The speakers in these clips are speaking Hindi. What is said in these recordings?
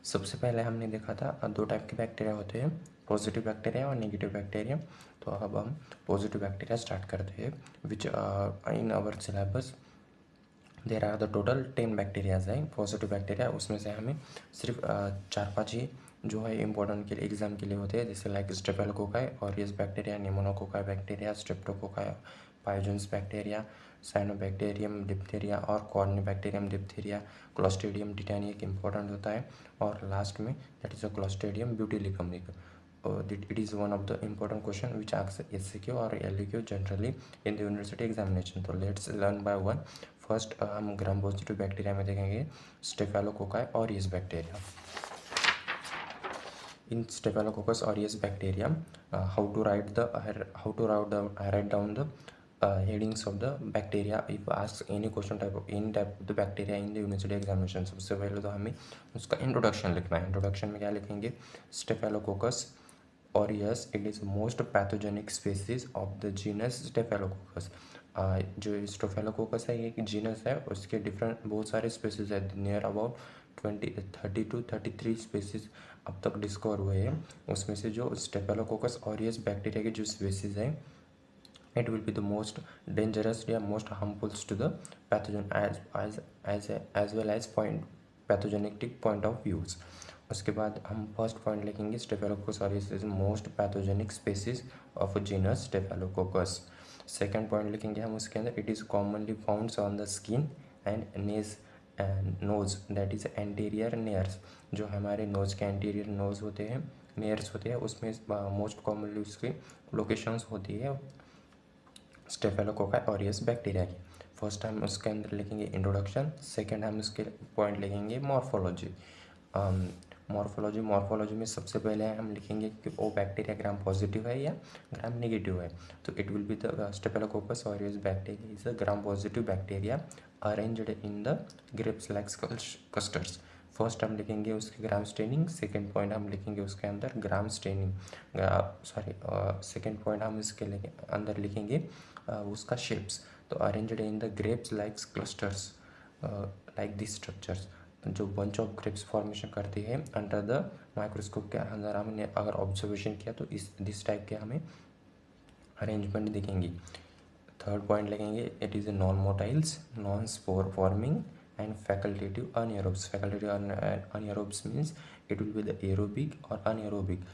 सबसे पहले हमने देखा था दो टाइप के बैक्टीरिया होते हैं, पॉजिटिव बैक्टीरिया और नेगेटिव बैक्टीरिया। तो अब हम पॉजिटिव बैक्टीरिया स्टार्ट करते हैं, which in our syllabus there are the total 10 bacterias हैं पॉजिटिव बैक्टीरिया। उसमें से हमें सिर्फ 4-5 ही जो है इम्पोर्टेंट के लिए एग्जाम के लिए होते हैं, जैसे like staphylococci, aureus bacteria, pneumococci bacteria, streptococci, pyogenes bacteria, Corynebacterium diphtheriae और कॉर्निबैक्टीरियम डिप्थीरिया, क्लोस्ट्रीडियम टिटानी एक इम्पॉर्टेंट होता है, और लास्ट में that is a Clostridium botulinum. It is one of the important question which asks SCQ or LQ generally in the university examination. तो let's learn by one. First हम ग्राम पॉजिटिव बैक्टीरिया में देखेंगे स्टेफिलोकोकाई aureus bacteria. In staphylococcus aureus bacteria, how to write down the headings of the bacteria if asked any question type of any type of the bacteria in the university examination। सबसे पहले तो हमें उसका इंट्रोडक्शन लिखना है। इंट्रोडक्शन में क्या लिखेंगे? Staphylococcus aureus, it is most pathogenic species of the genus Staphylococcus। जो स्टेफिलोकोकस है ये एक जीनस है, उसके डिफरेंट बहुत सारे स्पेसीज है, नियर अबाउट 30 to 33 स्पेसीज अब तक डिस्कवर हुए हैं। उसमें से जो स्टेफिलोकोकस ऑरियस बैक्टीरिया के जो स्पेसीज हैं, it will be the most dangerous या most harmful to the pathogen as well as point pathogenic point of views। उसके बाद हम फर्स्ट पॉइंट लिखेंगे Staphylococcus aureus is most pathogenic species of genus Staphylococcus. Second point लिखेंगे हम उसके अंदर, it is commonly found on the skin and nose nose, that is anterior nares. जो हमारे नोज के एंटीरियर नोज होते हैं, नेयर्स होते हैं, उसमें मोस्ट कॉमनली उसकी लोकेशंस होती है स्टेफिलोकोकाई ऑरियस बैक्टीरिया की। फर्स्ट हम उसके अंदर लिखेंगे इंट्रोडक्शन, सेकेंड हम उसके पॉइंट लिखेंगे मॉर्फोलॉजी। मॉर्फोलॉजी में सबसे पहले हम लिखेंगे कि वो बैक्टीरिया ग्राम पॉजिटिव है या ग्राम नेगेटिव है। तो it will be the staphylococcus aureus bacteria is a gram positive bacteria arranged in the grapes like clusters. First हम लिखेंगे उसके ग्राम स्टेनिंग, सेकेंड पॉइंट हम लिखेंगे उसके अंदर ग्राम स्टेनिंग, सेकेंड पॉइंट हम इसके अंदर लिखेंगे उसका शेप्स। तो arranged in the grapes like clusters like this structures, जो बंच ऑफ ग्रेप्स फॉर्मेशन करती है अंडर द माइक्रोस्कोप के अंदर हमने अगर ऑब्जर्वेशन किया तो इस दिस टाइप के हमें अरेंजमेंट दिखेंगी। थर्ड पॉइंट लगेंगे, it is non motiles, non spore forming and facultative anaerobes. Facultative anaerobes means it will be the aerobic और अनएरोबिक।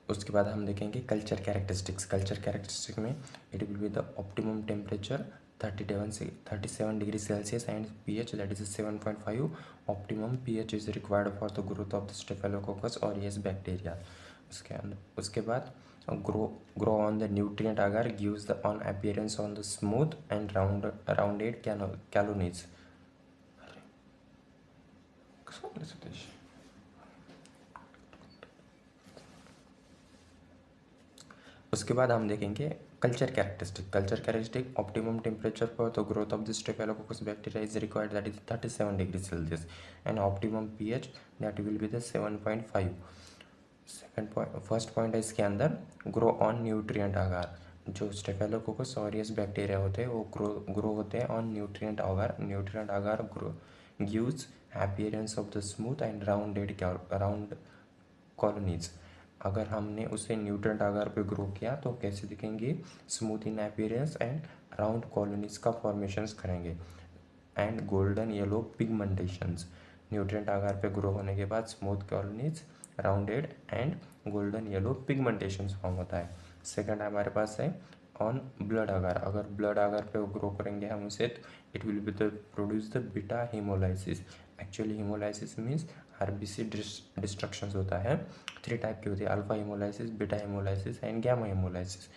उसके बाद हम देखेंगे कल्चर कैरेक्टरिस्टिक्स। कल्चर कैरेक्टरिस्टिक में it will be the optimum temperature 37 degree Celsius and pH that is 7.5। Optimum pH is required for the growth of the staphylococcus aureus bacteria. उसके बाद grow on the nutrient agar gives the on appearance on the smooth and rounded colonies. उसके बाद हम देखेंगे culture characteristic optimum temperature for the growth of the Staphylococcus bacteria is required that is 37 degree Celsius and optimum pH that will be the 7.5। Second point, first point है इसके अंदर ग्रो ऑन न्यूट्रिएंट आगार। जो स्टेफिलोकोकस ऑरियस बैक्टीरिया होते हैं वो ग्रो होते हैं ऑन न्यूट्रिएंट आगार grow gives appearance of the smooth and round colonies. अगर हमने उसे न्यूट्रिएंट आगार पे ग्रो किया तो कैसे दिखेंगे? Smooth in appearance and round colonies का फॉर्मेशंस करेंगे and golden yellow pigmentations. Nutrient आगार पे ग्रो होने के बाद smooth colonies, rounded and golden yellow pigmentations form होता है। सेकंड हमारे पास है ऑन ब्लड आगार। अगर ब्लड आगार पे ग्रो करेंगे हम उसे तो it will be the produce the beta haemolysis. Actually haemolysis means RBC destructions होता है। 3 टाइप की होती है, alpha haemolysis, beta haemolysis and gamma haemolysis.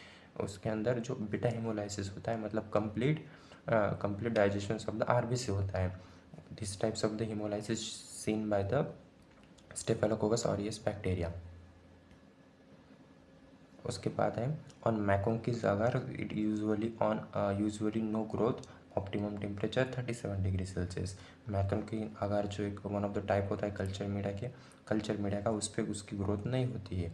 उसके अंदर जो बीटा हेमोलाइसिस होता है मतलब complete digestion of the RBC होता है। This types of the haemolysis seen by the staphylococcus aureus bacteria. उसके बाद है ऑन मैकोंकिस अगर it usually no growth, optimum temperature 37 degree Celsius. मैकोंकी अगर जो एक वन ऑफ द टाइप होता है कल्चर मीडिया का, उस पर उसकी ग्रोथ नहीं होती है।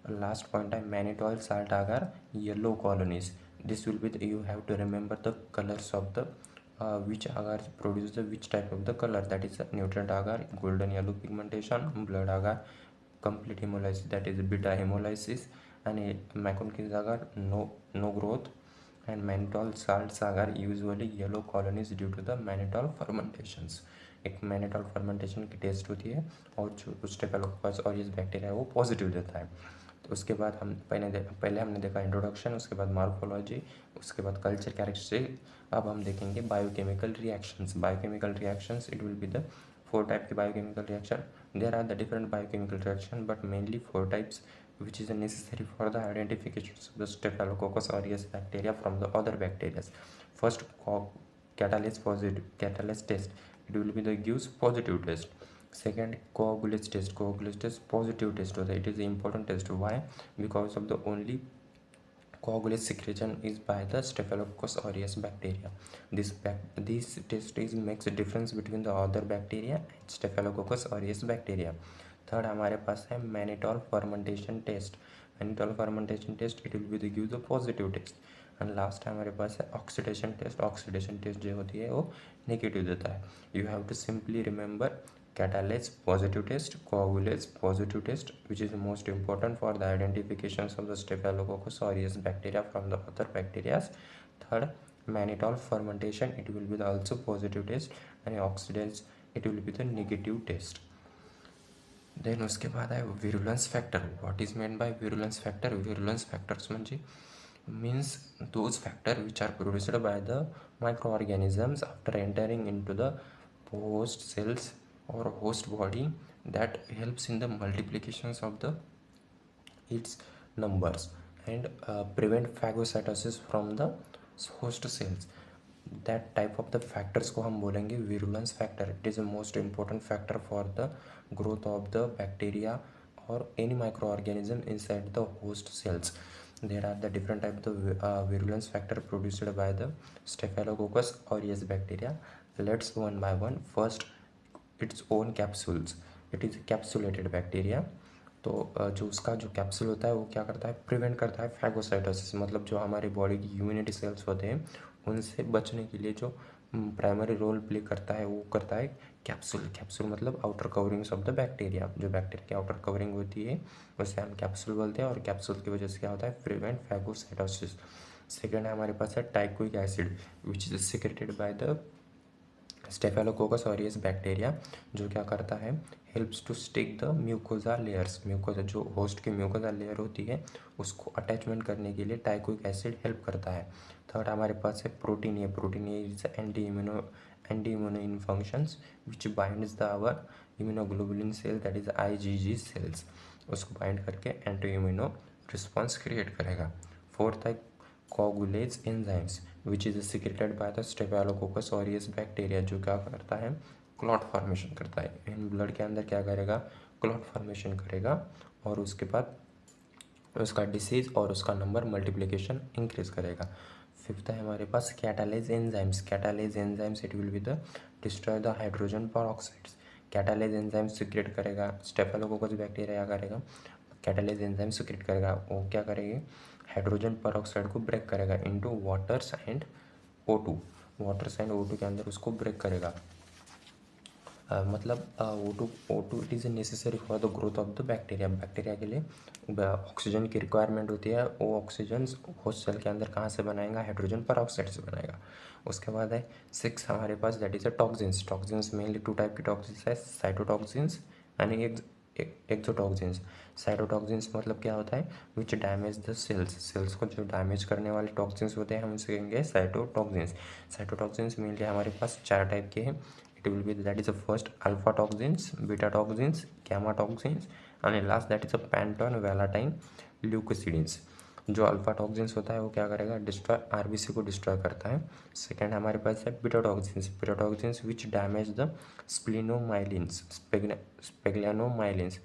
Last point है mannitol salt agar yellow colonies. This will be you have to remember the colors of the which agar produce the which type of the color, that is nutrient agar golden yellow pigmentation, blood agar complete hemolysis, that is beta hemolysis, and McConkins agar no growth, and mannitol salts agar usually yellow colonies due to the mannitol fermentations. एक मैनेटॉल फर्मेंटेशन की टेस्ट होती है और जो स्टेफिलोकोकस और इस बैक्टीरिया है वो पॉजिटिव देता है। तो उसके बाद हम पहले हमने देखा इंट्रोडक्शन, उसके बाद मॉर्फोलॉजी, उसके बाद कल्चर कैरेक्टरिस्टिक। अब हम देखेंगे biochemical reactions. Biochemical reactions, it will be the 4 type के biochemical reaction. There are the different biochemical reaction but mainly 4 types which is necessary for the identification of the Staphylococcus aureus bacteria from the other bacteria. First, catalase test, it will be the gives positive test. Second, coagulase test positive test होता है, it is the important test. Why? Because of the only coagulase secretion is by the Staphylococcus aureus bacteria. This test makes a difference between the other bacteria and Staphylococcus aureus bacteria. Third हमारे पास है mannitol fermentation test. Mannitol fermentation test, it will be the give the positive test. And last हमारे पास है ऑक्सीडेशन टेस्ट। ऑक्सीडेशन टेस्ट जो होती है वो नेगेटिव देता है। You have to simply remember catalase positive test, coagulase positive test, which is most important for the identification of the Staphylococcus aureus bacteria from the other bacteria. Third, mannitol fermentation, it will be the also positive test, and oxidants, it will be the negative test. Then उसके बाद आहे virulence factor. What is mean by virulence factor? Virulence factors म्हणजे means those factor which are produced by the microorganisms after entering into the host cells or host body that helps in the multiplications of the its numbers and prevent phagocytosis from the host cells. That type of the factors को हम बोलेंगे virulence factor. It is the most important factor for the growth of the bacteria or any microorganism inside the host cells. There are the different type of virulence factor produced by the Staphylococcus aureus bacteria. Let's one by one. First, its own capsules. It is capsulated bacteria. तो जो उसका जो कैप्सूल होता है वो क्या करता है, प्रिवेंट करता है फैगोसाइटोसिस, मतलब जो हमारी बॉडी की इम्यूनिटी सेल्स होते हैं उनसे बचने के लिए जो प्राइमरी रोल प्ले करता है वो करता है कैप्सूल. कैप्सूल मतलब outer coverings of the bacteria. जो बैक्टीरिया की आउटर कवरिंग होती है उसे हम कैप्सूल बोलते हैं और कैप्सूल की वजह से क्या होता है, प्रिवेंट फैगोसाइटोसिस. सेकेंड है हमारे पास है teichoic acid which is secreted by the staphylococcus aureus bacteria, जो क्या करता है, helps to stick the mucosa layers. Mucosa जो होस्ट की म्यूकोजा लेयर होती है उसको अटैचमेंट करने के लिए टाइकोइक एसिड हेल्प करता है. थर्ड हमारे पास है protein A. Protein A is anti immuno in functions which binds the our immunoglobulin cell, that is IgG cells. उसको बाइंड करके एंटी इम्यूनो रिस्पॉन्स क्रिएट करेगा. फोर्थ है coagulase enzymes which is secreted by the Staphylococcus aureus bacteria, जो क्या करता है, क्लॉट फॉर्मेशन करता है. इन ब्लड के अंदर क्या करेगा, क्लॉट फॉर्मेशन करेगा और उसके बाद उसका डिसीज और उसका नंबर मल्टीप्लिकेशन इंक्रीज करेगा. फिफ्थ है हमारे पास catalase enzymes. Catalase enzymes, it will be the destroy the hydrogen peroxides. Catalase enzyme secrete करेगा. स्टेफिलोकोकस बैक्टीरिया क्या करेगा, कैटालेज एंजाइम सिक्रेट करेगा. वो क्या करेगी, हाइड्रोजन परऑक्साइड को ब्रेक करेगा into waters and O2. Waters and O2 के अंदर उसको ब्रेक करेगा. मतलब O2 it is necessary for the growth of the bacteria. Bacteria के लिए ऑक्सीजन की रिक्वायरमेंट होती है. वो ऑक्सीजन होस्ट सेल के अंदर कहाँ से बनाएगा, हाइड्रोजन परऑक्साइड से बनाएगा. उसके बाद है 6 हमारे पास, that is a toxins. Toxins mainly 2 type की टॉक्सिन्स है, साइटोटॉक्सिन्स एंड एक्सोटॉक्सिन्स. साइटोटॉक्सिन्स मतलब क्या होता है, which damage the cells. Cells को जो डैमेज करने वाले टॉक्सिन्स होते हैं हम उसे कहेंगे साइटोटॉक्सिन्स. साइटोटॉक्सिन्स मेनली हमारे पास 4 टाइप के हैं. It will be, that is the first alpha toxins, beta toxins, gamma toxins, and last that is a panton volatile leucocidins. जो अल्फा टॉक्सिन्स होता है वो क्या करेगा, डिस्ट्रॉय RBC को डिस्ट्रॉय करता है. सेकेंड हमारे पास है beta toxins. Beta toxins which damage the sphingomyelins, sphingomyelins,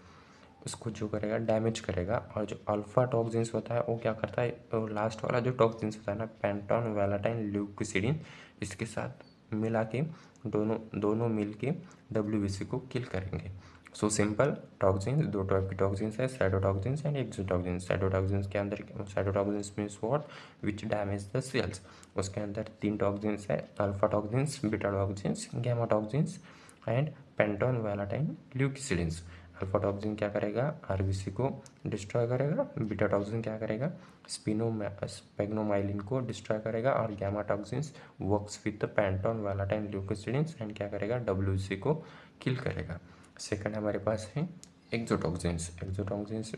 उसको जो करेगा डैमेज करेगा. और जो अल्फा टॉक्सिन्स होता है वो क्या करता है, लास्ट वाला जो टॉक्सिन्स होता है ना, पैंटॉन वैलाटाइन ल्यूकोसिडिन, इसके साथ मिला के दोनों मिल के WBC को किल करेंगे. सो सिंपल टॉक्सिन्स, दो टाइप की टॉक्सिन्स है, साइटोटॉक्सिन्स एंड एक्सोटॉक्सिन्स। साइटोटॉक्सिन्स के अंदर cytotoxins means what, which damage the cells. उसके अंदर तीन टॉक्सिन्स है, alpha toxins, beta toxins, gamma toxins and Panton Valentine leukocidins. Alpha toxin क्या करेगा, आरबीसी को डिस्ट्रॉय करेगा, बीटा टॉक्सिन क्या करेगा, स्पेग्नोमाइलिन को डिस्ट्रॉय करेगा, और gamma toxins works with the Panton Valentine leukocidins and क्या करेगा, डब्ल्यूसी को किल करेगा। सेकंड हमारे पास है exotoxins. Exotoxins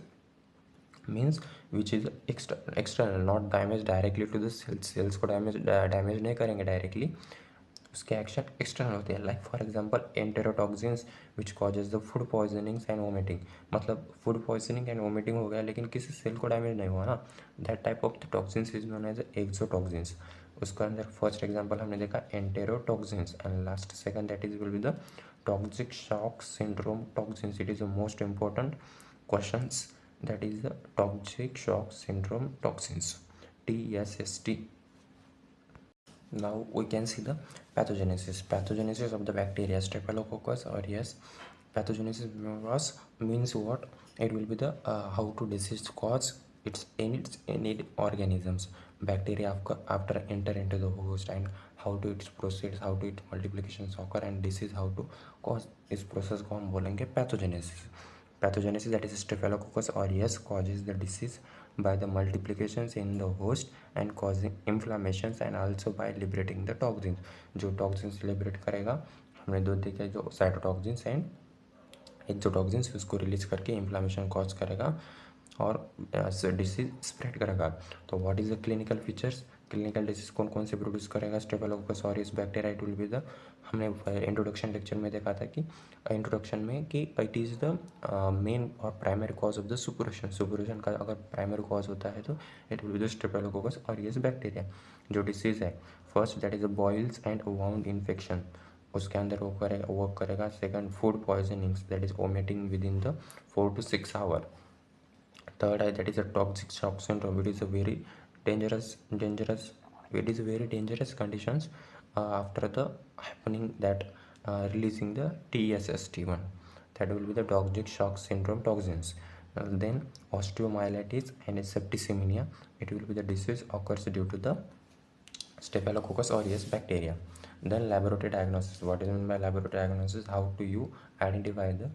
means which is external, not damage directly to the cells, cells को डैमेज नहीं करेंगे डायरेक्टली, उसके एक्शन एक्सटर्नल होते हैं। Like for example enterotoxins which causes the food poisonings and vomiting. मतलब फूड पॉइजनिंग एंड वोमिटिंग हो गया लेकिन किसी सेल को डैमेज नहीं हुआ ना, that type of the toxins is known as exotoxins. उसका अंदर फर्स्ट एग्जांपल हमने देखा enterotoxins, and last second that is will be the toxic shock syndrome toxins. It is the most important questions, that is the toxic shock syndrome toxins, TSST. Now we can see the pathogenesis of the bacteria Staphylococcus aureus. Pathogenesis means what, it will be the how to disease cause its any organisms, bacteria after enter into the host, and how to its proceeds, how to its multiplications occur, and disease how to cause इस process को हम बोलेंगे pathogenesis. Pathogenesis, that is Staphylococcus aureus, causes the disease by the multiplications in the host and causing inflammations and also by liberating the toxins. जो toxins liberate करेगा, हमने दो देखे जो साइटोटॉक्सिन्स एंड एक्सोटॉक्सिन्स, उसको रिलीज करके इन्फ्लामेशन कॉज करेगा और डिसीज स्प्रेड करेगा। तो what is the clinical features, clinical disease कौन कौन से प्रोड्यूस करेगा staphylococcus aureus bacteria, it will be the, हमने इंट्रोडक्शन लेक्चर में देखा था कि इंट्रोडक्शन में कि इट इज़ द मेन और primary cause of the suppuration. Suppuration का अगर प्राइमरी कॉज होता है तो it will be the staphylococcus aureus bacteria. जो डिसीज़ है first that is boils and wound infection, उसके अंदर वो करेगा वर्क करेगा। Second food poisonings, that is vomiting with in the 4 to 6 hours. Third eye, that is a toxic shock syndrome. It is a very dangerous it is very dangerous conditions after the happening that releasing the TSST1, that will be the toxic shock syndrome toxins. Then osteomyelitis and septicemia, it will be the disease occurs due to the Staphylococcus aureus bacteria. Then laboratory diagnosis. What is meant by laboratory diagnosis? How do you identify the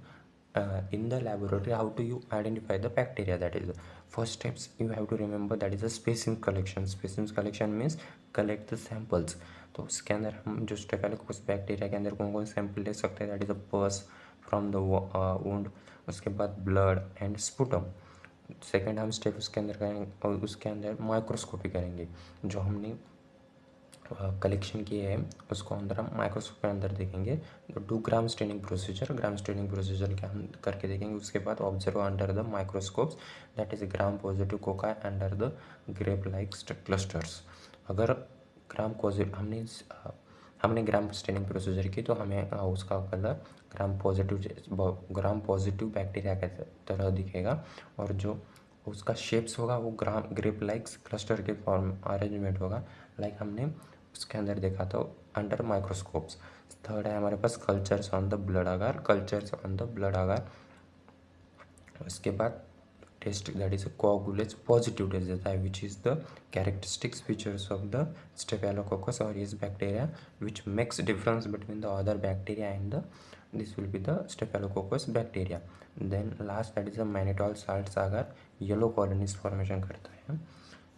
in the laboratory, how do you identify the bacteria? That is the first steps you have to remember, that is a specimen collection. Specimen collection means collect the samples. तो उसके अंदर हम जो स्टेफिलोकोकस बैक्टीरिया के अंदर कौन कौन सैंपल ले सकते हैं, दैट इज अ पस फ्रॉम द वुंड, उसके बाद ब्लड एंड स्पुटम। सेकेंड हम स्टेप उसके अंदर करेंगे और उसके अंदर माइक्रोस्कोपी करेंगे। जो हमने कलेक्शन किए हैं उसको अंदर हम माइक्रोस्कोप के अंदर देखेंगे। तो 2 gram staining procedure, gram staining procedure के हम करके देखेंगे। उसके बाद observe under the microscopes, that is gram positive Coca under the grape like clusters. अगर ग्राम पॉजिटिव हमने ग्राम स्टेनिंग प्रोसीजर की तो हमें उसका कलर ग्राम पॉजिटिव बैक्टीरिया के तरह दिखेगा, और जो उसका शेप्स होगा वो ग्रेप लाइक्स क्लस्टर के फॉर्म अरेंजमेंट होगा, लाइक हमने उसके अंदर देखा था अंडर माइक्रोस्कोप्स। थर्ड है हमारे पास cultures on the blood agar, cultures on the blood agar. उसके बाद test, that is coagulase positive test देता है, which is the characteristics features of the staphylococcus aureus bacteria which makes difference between the other bacteria and the this will be the staphylococcus bacteria. Then last that is the mannitol salts agar yellow colonies formation करता है,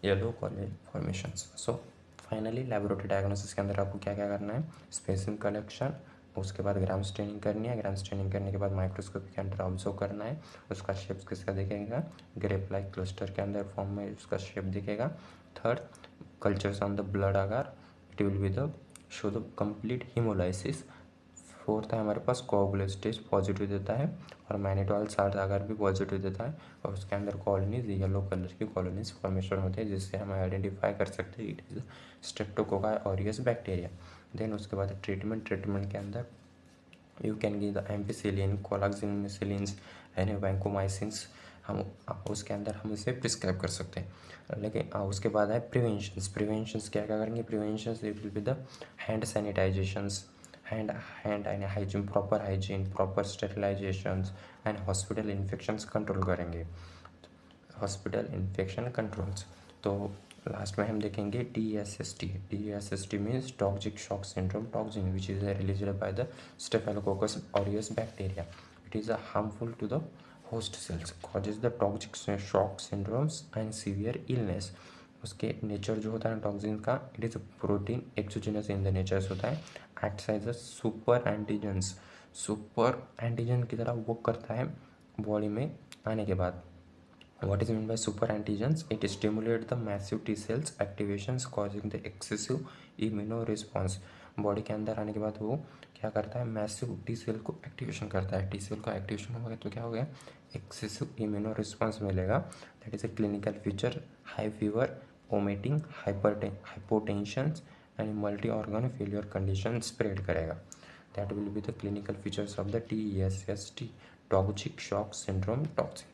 yellow colony formations. So finally laboratory diagnosis के अंदर आपको क्या क्या करना है, स्पेसिमेन कलेक्शन, उसके बाद ग्राम स्टेनिंग करनी है, ग्राम स्टेनिंग करने के बाद माइक्रोस्कोप के अंदर ऑब्जर्व करना है, उसका शेप किसका दिखेगा, ग्रेप लाइक क्लस्टर के अंदर फॉर्म में उसका शेप दिखेगा। Third cultures on the blood अगर, it will be the show the complete haemolysis. Fourth है हमारे पास कोआगुलेज टेस्ट पॉजिटिव देता है, और मैनिटोल साल्ट अगर भी पॉजिटिव देता है, और उसके अंदर कॉलोनीज येलो कलर की कॉलोनीज फॉर्मेशन होते हैं, जिससे हम आइडेंटिफाई कर सकते हैं it is streptococcus aureus bacteria. Then उसके बाद ट्रीटमेंट के अंदर you can give the ampicillin, cloxacillin and vancomycins, हम उसके अंदर हम इसे प्रिस्क्राइब कर सकते हैं। लेकिन उसके बाद है प्रिवेंशंस क्या क्या करेंगे, preventions it will be the hand sanitizations, hand आणि hygiene, proper hygiene, proper sterilizations and hospital infections control करेंगे, हॉस्पिटल इन्फेक्शन कंट्रोल्स। तो लास्ट में हम देखेंगे DSST। DSST means toxic shock syndrome toxin which is released by the staphylococcus aureus bacteria. It is harmful to the host cells, causes the toxic shock syndromes and severe illness. उसके नेचर जो होता है टॉक्सिन का, it is protein exogenous in the nature होता है, acts as a super antigens, super antigen की तरह वर्क करता है बॉडी में आने के बाद। What is meant by super antigens? It stimulates the massive T cells activations causing the excessive immune response। Body के अंदर आने के बाद वो क्या करता है, मैसिव टी सेल को एक्टिवेशन करता है। टी सेल का एक्टिवेशन हो गया तो क्या हो गया, एक्सेसिव इम्यूनो रिस्पॉन्स मिलेगा। That is a clinical feature, high fever, vomiting, hypotension and multi organ failure condition spread करेगा। That will be the clinical features of the TSST, toxic shock syndrome toxin.